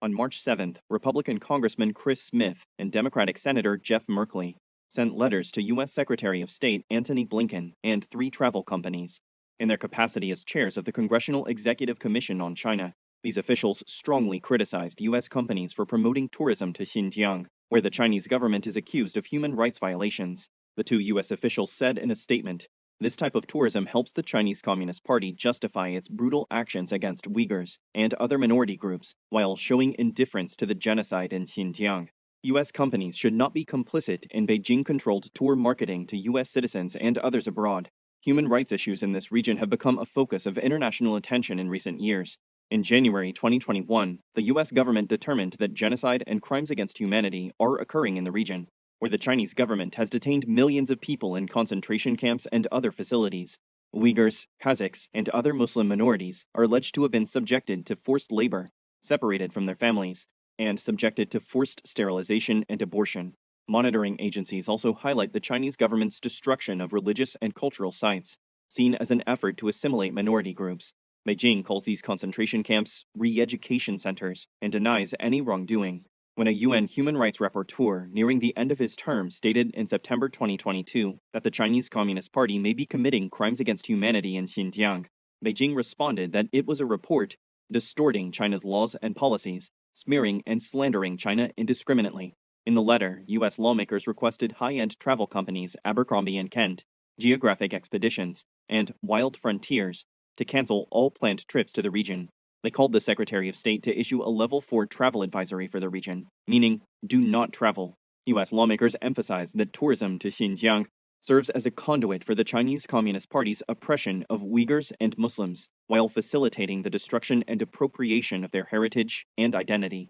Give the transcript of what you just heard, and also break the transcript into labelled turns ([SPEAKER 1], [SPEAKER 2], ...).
[SPEAKER 1] On March 7, Republican Congressman Chris Smith and Democratic Senator Jeff Merkley sent letters to U.S. Secretary of State Antony Blinken and 3 travel companies. In their capacity as chairs of the Congressional Executive Commission on China, these officials strongly criticized U.S. companies for promoting tourism to Xinjiang, where the Chinese government is accused of human rights violations. The 2 U.S. officials said in a statement, "This type of tourism helps the Chinese Communist Party justify its brutal actions against Uyghurs and other minority groups while showing indifference to the genocide in Xinjiang. U.S. companies should not be complicit in Beijing-controlled tour marketing to U.S. citizens and others abroad. Human rights issues in this region have become a focus of international attention in recent years. In January 2021, the U.S. government determined that genocide and crimes against humanity are occurring in the region, where the Chinese government has detained millions of people in concentration camps and other facilities. Uyghurs, Kazakhs, and other Muslim minorities are alleged to have been subjected to forced labor, separated from their families, and subjected to forced sterilization and abortion. Monitoring agencies also highlight the Chinese government's destruction of religious and cultural sites, seen as an effort to assimilate minority groups. Beijing calls these concentration camps re-education centers and denies any wrongdoing. When a UN human rights rapporteur nearing the end of his term stated in September 2022 that the Chinese Communist Party may be committing crimes against humanity in Xinjiang, Beijing responded that it was a report distorting China's laws and policies, smearing and slandering China indiscriminately. In the letter, U.S. lawmakers requested high-end travel companies Abercrombie & Kent, Geographic Expeditions, and Wild Frontiers to cancel all planned trips to the region. They called the Secretary of State to issue a Level 4 travel advisory for the region, meaning do not travel. U.S. lawmakers emphasized that tourism to Xinjiang serves as a conduit for the Chinese Communist Party's oppression of Uyghurs and Muslims, while facilitating the destruction and appropriation of their heritage and identity.